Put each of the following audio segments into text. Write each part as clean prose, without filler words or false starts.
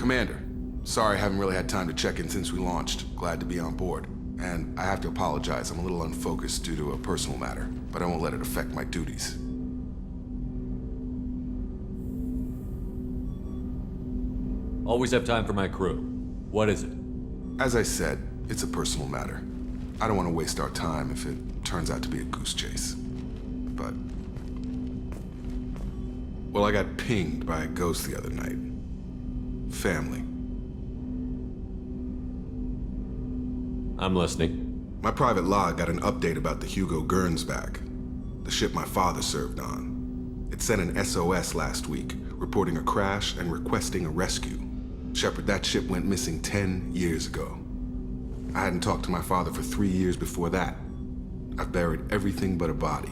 Commander, sorry I haven't really had time to check in since we launched. Glad to be on board. And I have to apologize, I'm a little unfocused due to a personal matter, but I won't let it affect my duties. Always have time for my crew. What is it? As I said, it's a personal matter. I don't want to waste our time if it turns out to be a goose chase. But... well, I got pinged by a ghost the other night. Family. I'm listening. My private log got an update about the Hugo Gernsback, the ship my father served on. It sent an SOS last week, reporting a crash and requesting a rescue. Shepard, that ship went missing 10 years ago. I hadn't talked to my father for 3 years before that. I've buried everything but a body.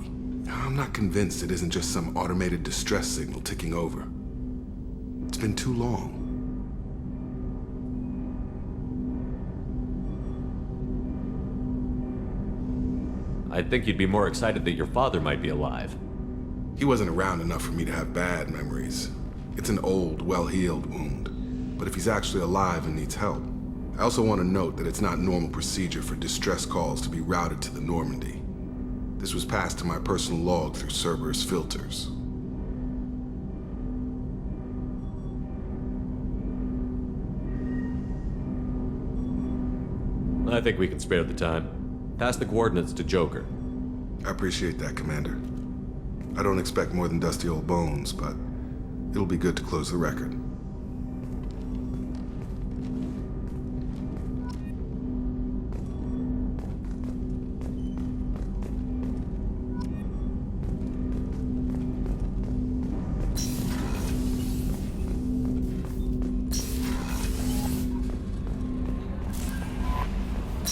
I'm not convinced it isn't just some automated distress signal ticking over. It's been too long. I think you'd be more excited that your father might be alive. He wasn't around enough for me to have bad memories. It's an old, well-healed wound. But if he's actually alive and needs help, I also want to note that it's not normal procedure for distress calls to be routed to the Normandy. This was passed to my personal log through Cerberus filters. I think we can spare the time. Pass the coordinates to Joker. I appreciate that, Commander. I don't expect more than dusty old bones, but it'll be good to close the record.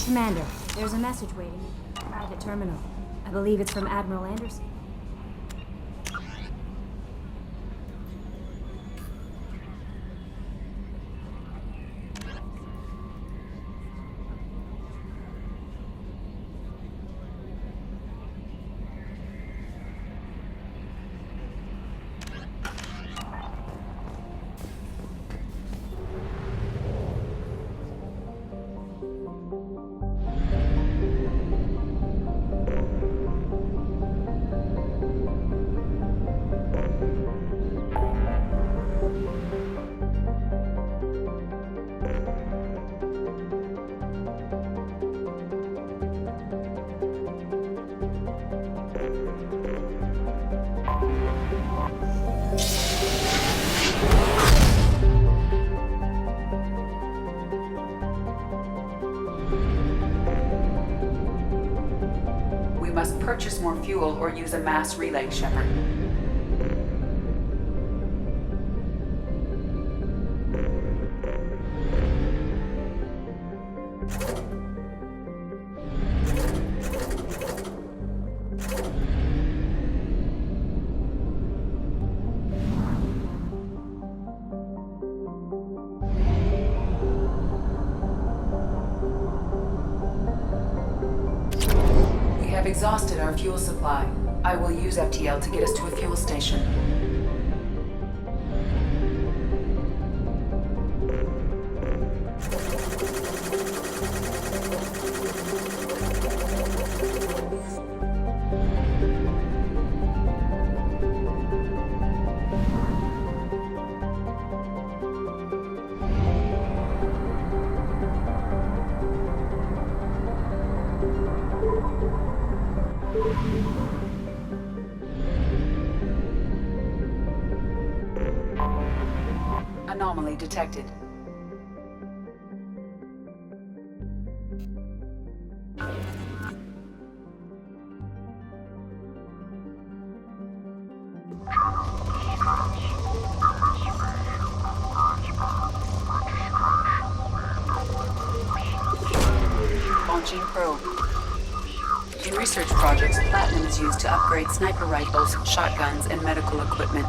Commander, there's a message waiting in the private terminal. I believe it's from Admiral Anderson. We must purchase more fuel or use a mass relay, Shepard. Exhausted our fuel supply. I will use FTL to get us to a fuel station. Anomaly detected. Launching probe. In research projects, platinum is used to upgrade sniper rifles, shotguns, and medical equipment.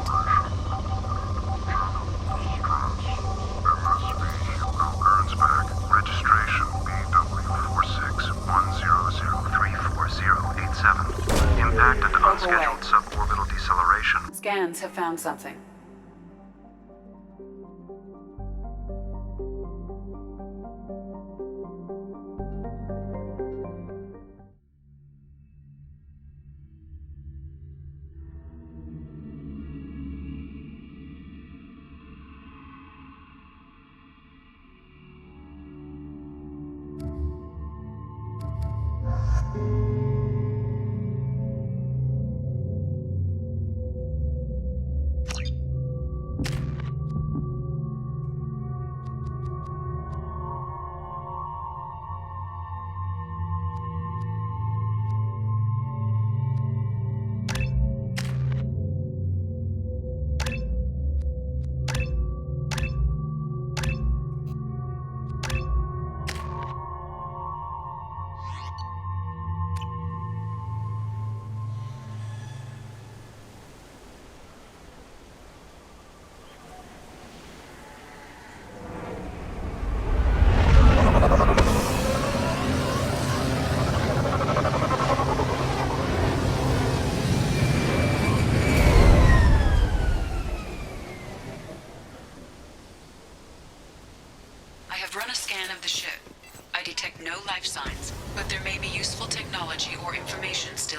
Registration BW4610034087. Impacted unscheduled suborbital deceleration. Scans have found something.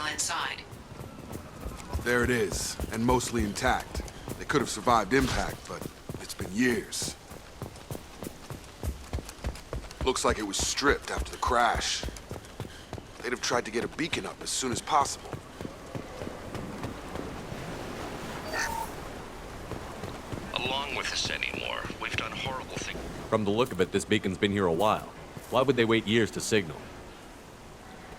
still inside. There it is, and mostly intact. They could have survived impact, but it's been years. Looks like it was stripped after the crash. They'd have tried to get a beacon up as soon as possible. Along with this anymore, we've done horrible things. From the look of it, this beacon's been here a while. Why would they wait years to signal?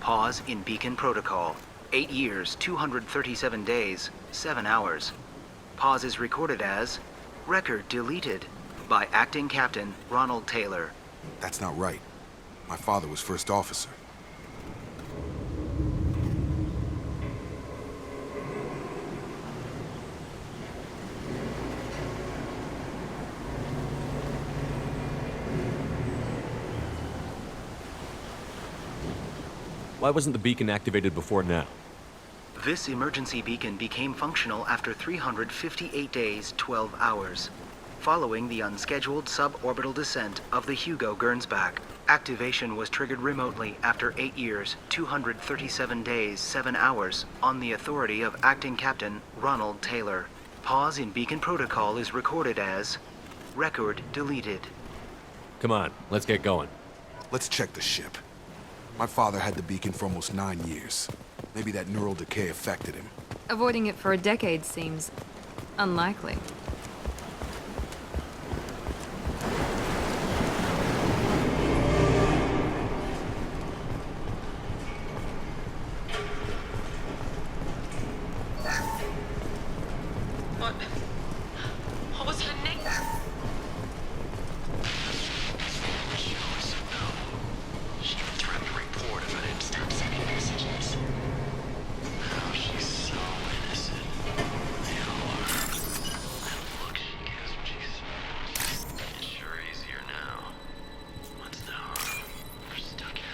Pause in beacon protocol. 8 years, 237 days, 7 hours. Pause is recorded as record deleted by Acting Captain Ronald Taylor. That's not right. My father was first officer. Why wasn't the beacon activated before now? This emergency beacon became functional after 358 days, 12 hours. Following the unscheduled suborbital descent of the Hugo Gernsback, activation was triggered remotely after 8 years, 237 days, 7 hours on the authority of Acting Captain Ronald Taylor. Pause in beacon protocol is recorded as record deleted. Come on, let's get going. Let's check the ship. My father had the beacon for almost 9 years. Maybe that neural decay affected him. Avoiding it for a decade seems unlikely. What was her name? She threatened to report if I didn't stop sending messages. Oh, she's so innocent. They all are. And look, she gets what she says. It's sure easier now. What's now? We're stuck here.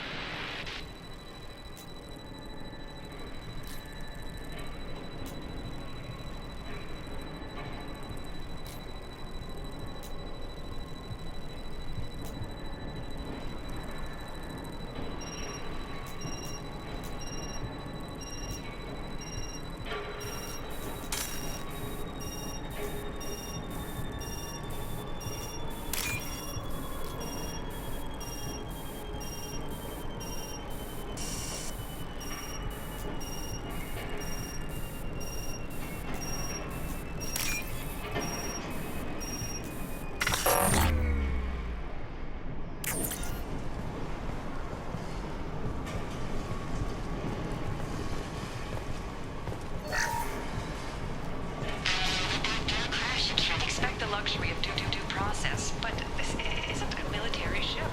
Luxury of due process, but this isn't a military ship.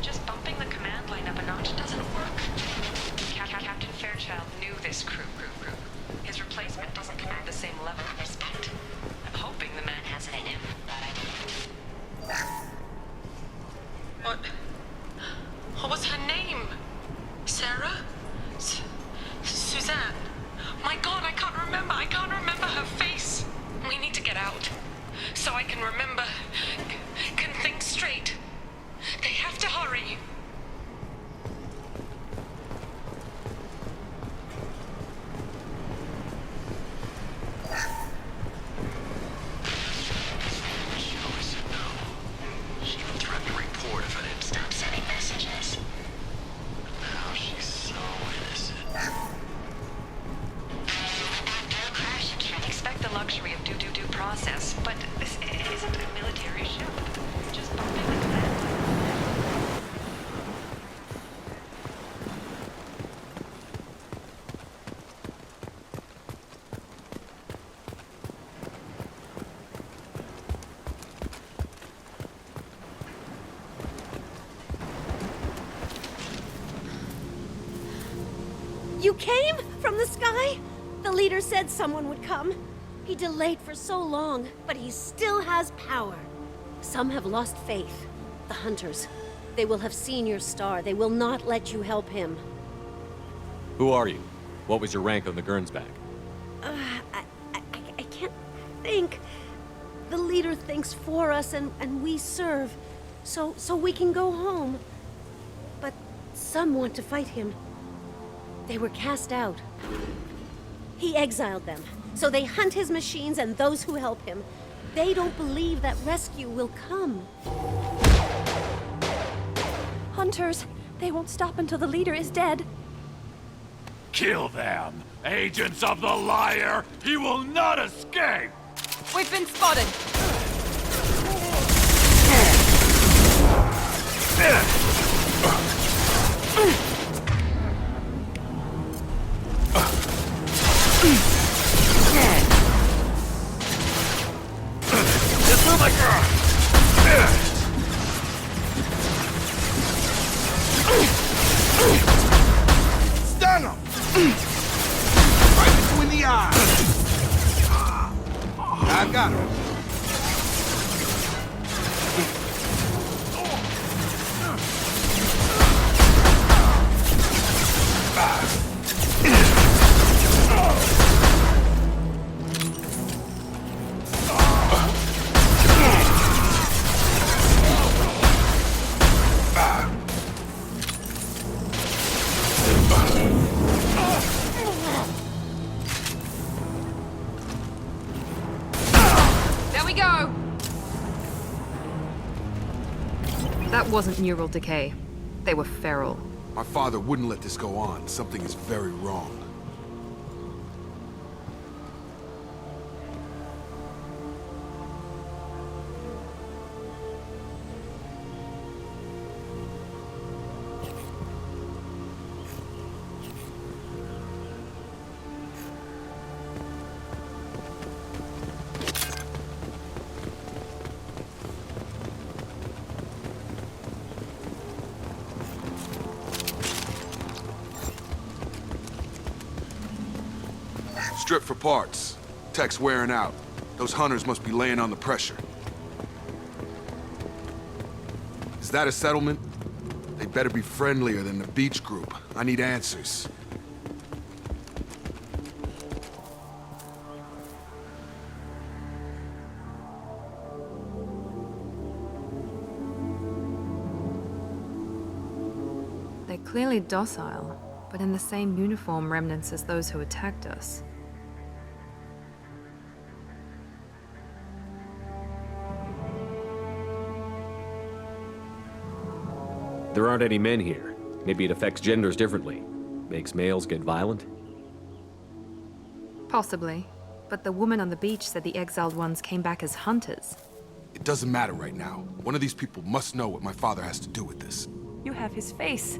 Just bumping the command line up a notch doesn't work. Captain Fairchild knew this crew. His replacement doesn't command the same level of respect. I'm hoping the man has it in him, but I don't. What was her name? Sarah? Suzanne? My God, I can't remember her face. We need to get out. So I can remember, can think straight. They have to hurry. She always said no. She even threatened to report if I didn't stop sending messages. Now she's so innocent. Crash, can't expect the luxury of due process, but this isn't a military ship. Just bumping the command line. You came from the sky? The leader said someone would come. He delayed for so long, but he still has power. Some have lost faith. The hunters. They will have seen your star. They will not let you help him. Who are you? What was your rank on the Gernsback? I can't think. The leader thinks for us and we serve. So we can go home. But some want to fight him. They were cast out. He exiled them, so they hunt his machines and those who help him. They don't believe that rescue will come. Hunters! They won't stop until the leader is dead. Kill them! Agents of the liar! He will not escape! We've been spotted! Just move like Stun him! Right between the eyes. I got him. There we go! That wasn't neural decay. They were feral. My father wouldn't let this go on. Something is very wrong. Strip for parts. Tech's wearing out. Those hunters must be laying on the pressure. Is that a settlement? They'd better be friendlier than the beach group. I need answers. They're clearly docile, but in the same uniform remnants as those who attacked us. There aren't any men here. Maybe it affects genders differently. Makes males get violent? Possibly. But the woman on the beach said the exiled ones came back as hunters. It doesn't matter right now. One of these people must know what my father has to do with this. You have his face.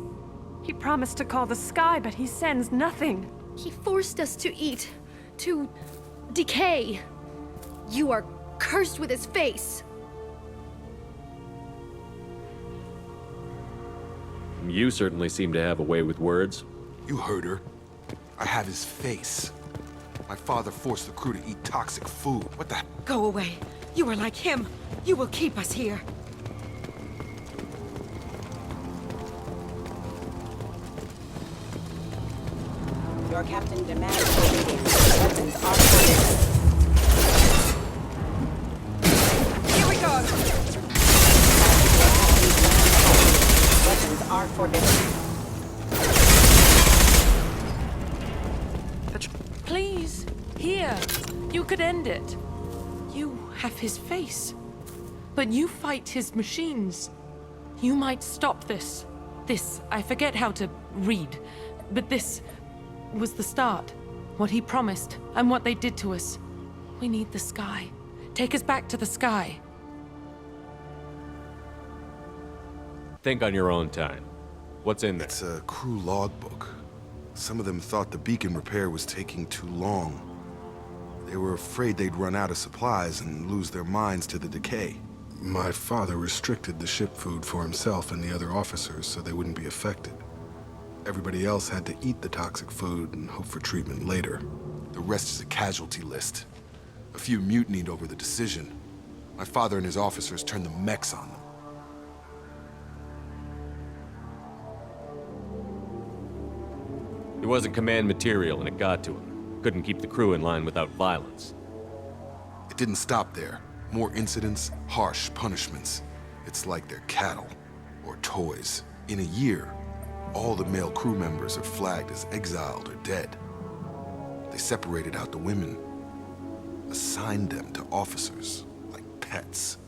He promised to call the sky, but he sends nothing. He forced us to eat, to decay. You are cursed with his face. You certainly seem to have a way with words. You heard her. I have his face. My father forced the crew to eat toxic food. What the? Go away. You are like him. You will keep us here. Your captain demands a meeting. Weapons are forbidden. Here we go. Weapons are forbidden. Please, here. You could end it. You have his face. But you fight his machines. You might stop this. This, I forget how to read. But this was the start. What he promised, and what they did to us. We need the sky. Take us back to the sky. Think on your own time. What's in there? It's a crew logbook. Some of them thought the beacon repair was taking too long. They were afraid they'd run out of supplies and lose their minds to the decay. My father restricted the ship food for himself and the other officers so they wouldn't be affected. Everybody else had to eat the toxic food and hope for treatment later. The rest is a casualty list. A few mutinied over the decision. My father and his officers turned the mechs on them. It wasn't command material and it got to him. Couldn't keep the crew in line without violence. It didn't stop there. More incidents, harsh punishments. It's like they're cattle or toys. In a year, All the male crew members are flagged as exiled or dead. They separated out the women, assigned them to officers like pets.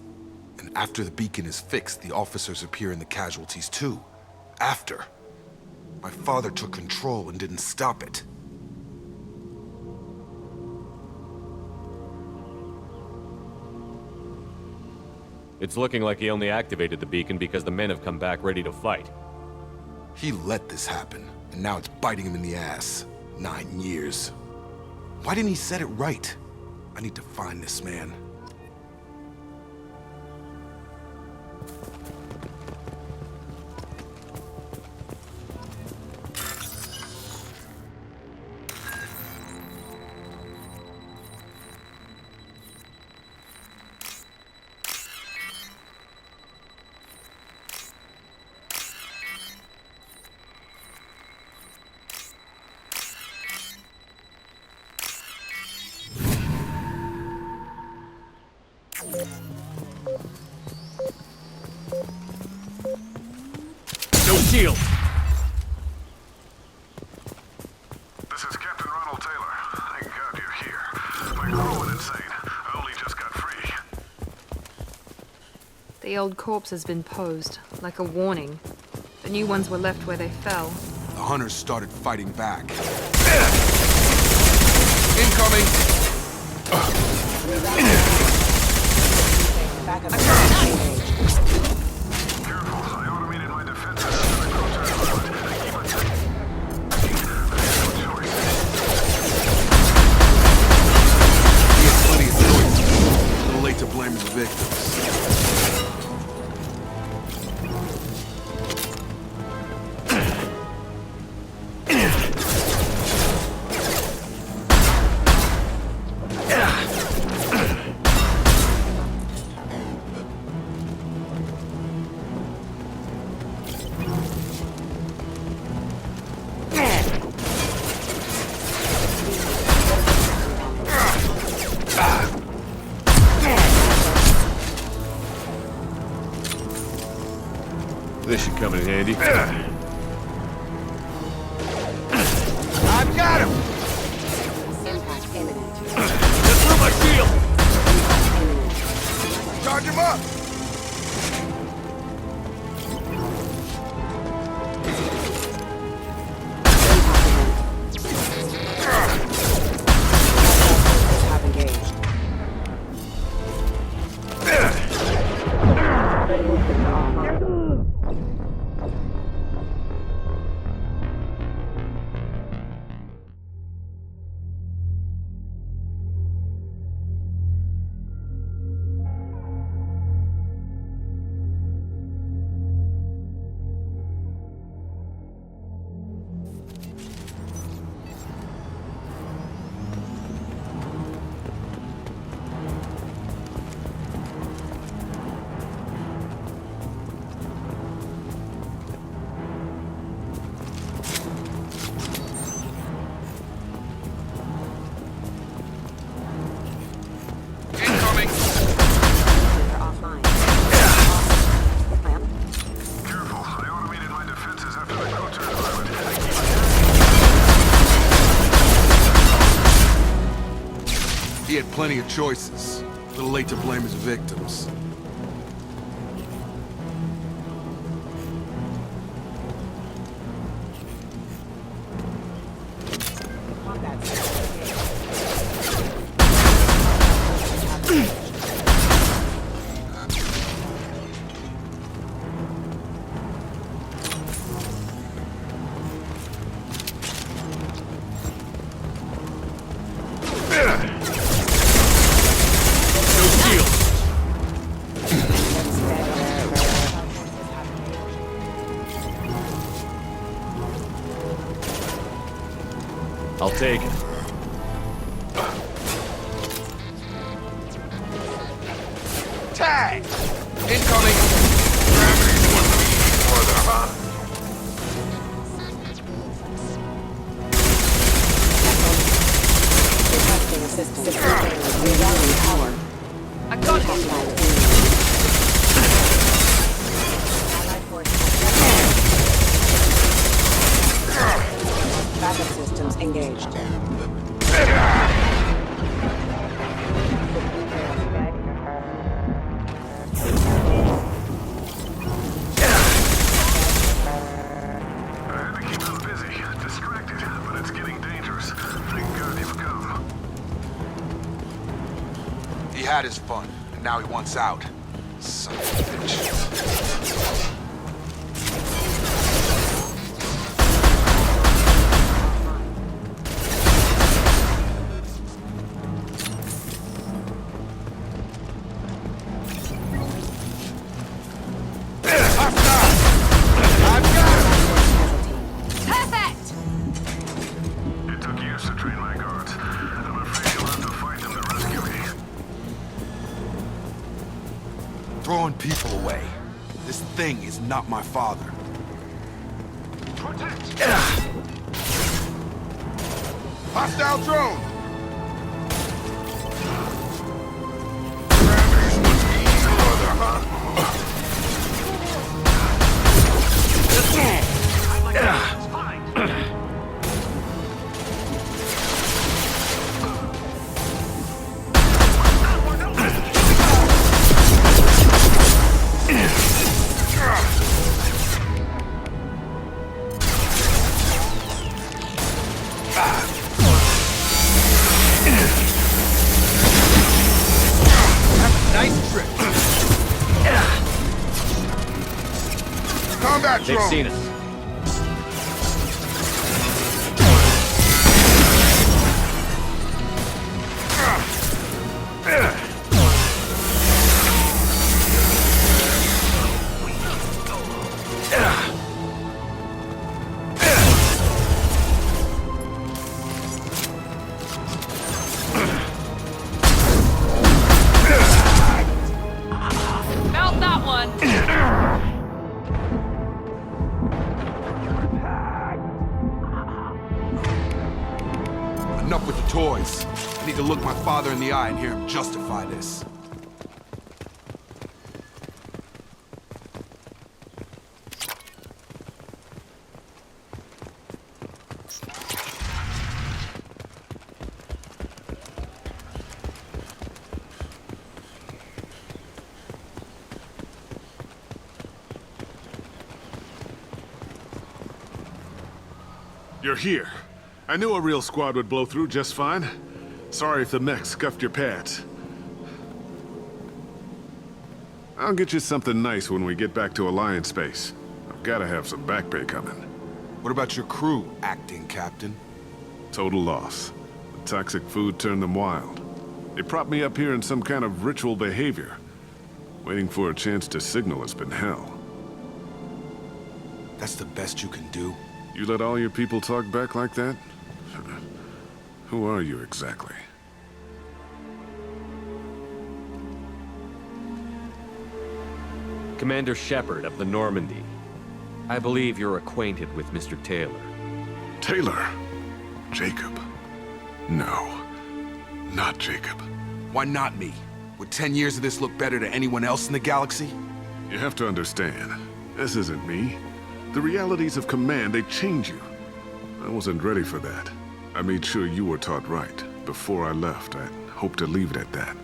And after the beacon is fixed, the officers appear in the casualties too. After. My father took control and didn't stop it. It's looking like he only activated the beacon because the men have come back ready to fight. He let this happen, and now it's biting him in the ass. 9 years. Why didn't he set it right? I need to find this man. No shield! This is Captain Ronald Taylor. Thank God you're here. My crew went insane. I only just got free. The old corpse has been posed, like a warning. The new ones were left where they fell. The hunters started fighting back. Incoming! Careful, I automated my defenses after the crew turned on. They keep attacking. There's no choice. He had plenty of choices. A little late to blame the victims. This should come in handy. I've got him! Just through my shield! Charge him up! Careful, I automated my defenses after the crew turned violent. They keep He had plenty of choices. A little late to blame his victims. No shield! I'll take it. Tag! Incoming! Gravity's one further, huh? I got him! engaged. He had his fun, and now he wants out. Son of a bitch. Throwing people away. This thing is not my father. Protect! Hostile drone! They've seen us. Felt that one. Enough with the toys. I need to look my father in the eye and hear him justify this. You're here. I knew a real squad would blow through just fine. Sorry if the mech scuffed your pads. I'll get you something nice when we get back to Alliance space. I've gotta have some back pay coming. What about your crew, acting captain? Total loss. The toxic food turned them wild. They propped me up here in some kind of ritual behavior. Waiting for a chance to signal has been hell. That's the best you can do? You let all your people talk back like that? Who are you exactly? Commander Shepard of the Normandy. I believe you're acquainted with Mr. Taylor. Taylor? Jacob? No. Not Jacob. Why not me? Would 10 years of this look better to anyone else in the galaxy? You have to understand, this isn't me. The realities of command, they change you. I wasn't ready for that. I made sure you were taught right. Before I left, I hoped to leave it at that.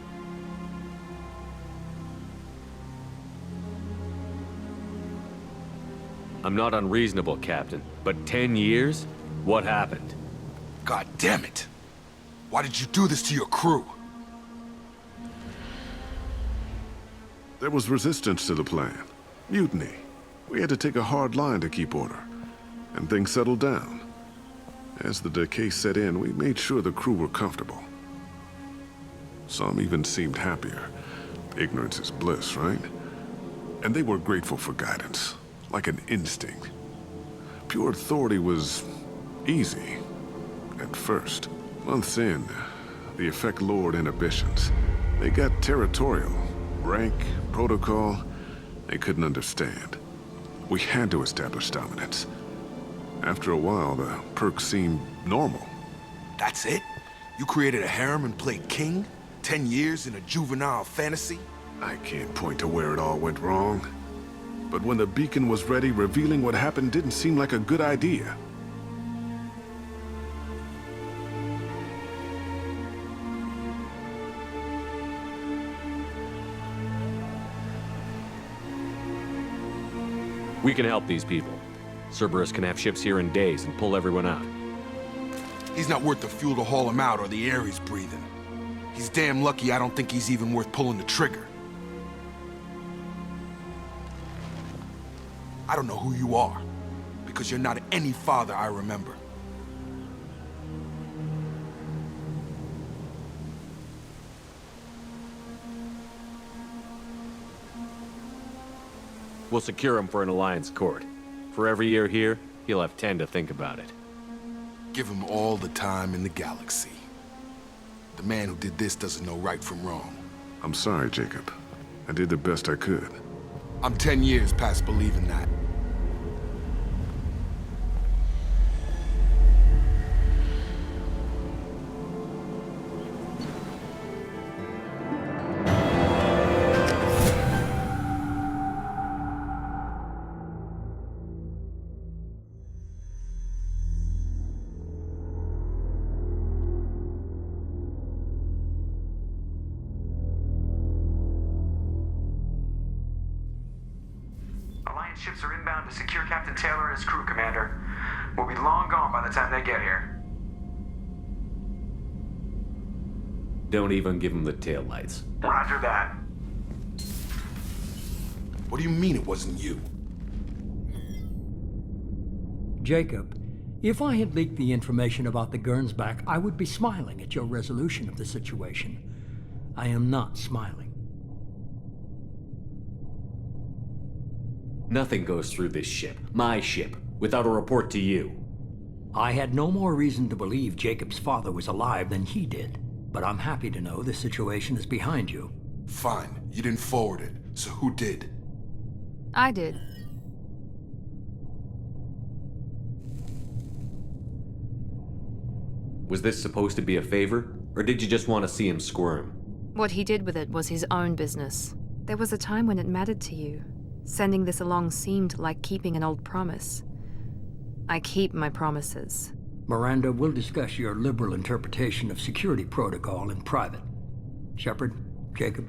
I'm not unreasonable, Captain, but 10 years? What happened? God damn it! Why did you do this to your crew? There was resistance to the plan. Mutiny. We had to take a hard line to keep order. And things settled down. As the decay set in, we made sure the crew were comfortable. Some even seemed happier. Ignorance is bliss, right? And they were grateful for guidance, like an instinct. Pure authority was easy, at first. Months in, the effect lowered inhibitions. They got territorial. Rank, protocol, they couldn't understand. We had to establish dominance. After a while, the perks seemed normal. That's it? You created a harem and played king? 10 years in a juvenile fantasy? I can't point to where it all went wrong. But when the beacon was ready, revealing what happened didn't seem like a good idea. We can help these people. Cerberus can have ships here in days and pull everyone out. He's not worth the fuel to haul him out or the air he's breathing. He's damn lucky I don't think he's even worth pulling the trigger. I don't know who you are, because you're not any father I remember. We'll secure him for an Alliance court. For every year here, he'll have 10 to think about it. Give him all the time in the galaxy. The man who did this doesn't know right from wrong. I'm sorry, Jacob. I did the best I could. I'm 10 years past believing that. Ships are inbound to secure Captain Taylor and his crew, Commander. We'll be long gone by the time they get here. Don't even give him the taillights. Roger that. What do you mean it wasn't you? Jacob, if I had leaked the information about the Gernsback, I would be smiling at your resolution of the situation. I am not smiling. Nothing goes through this ship, my ship, without a report to you. I had no more reason to believe Jacob's father was alive than he did, but I'm happy to know the situation is behind you. Fine, you didn't forward it, so who did? I did. Was this supposed to be a favor, or did you just want to see him squirm? What he did with it was his own business. There was a time when it mattered to you. Sending this along seemed like keeping an old promise. I keep my promises. Miranda, we'll discuss your liberal interpretation of security protocol in private. Shepard, Jacob.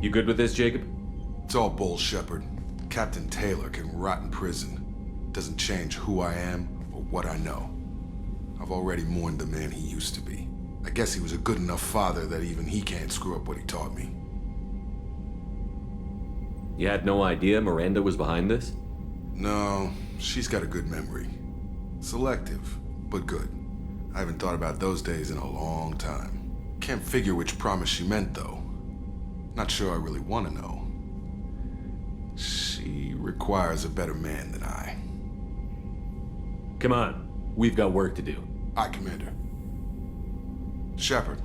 You good with this, Jacob? It's all bull, Shepard. Captain Taylor can rot in prison. Doesn't change who I am or what I know. I've already mourned the man he used to be. I guess he was a good enough father that even he can't screw up what he taught me. You had no idea Miranda was behind this? No, she's got a good memory. Selective, but good. I haven't thought about those days in a long time. Can't figure which promise she meant, though. Not sure I really want to know. She requires a better man than I. Come on. We've got work to do. Aye, Commander. Shepard.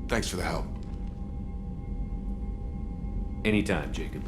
Thanks for the help. Anytime, Jacob.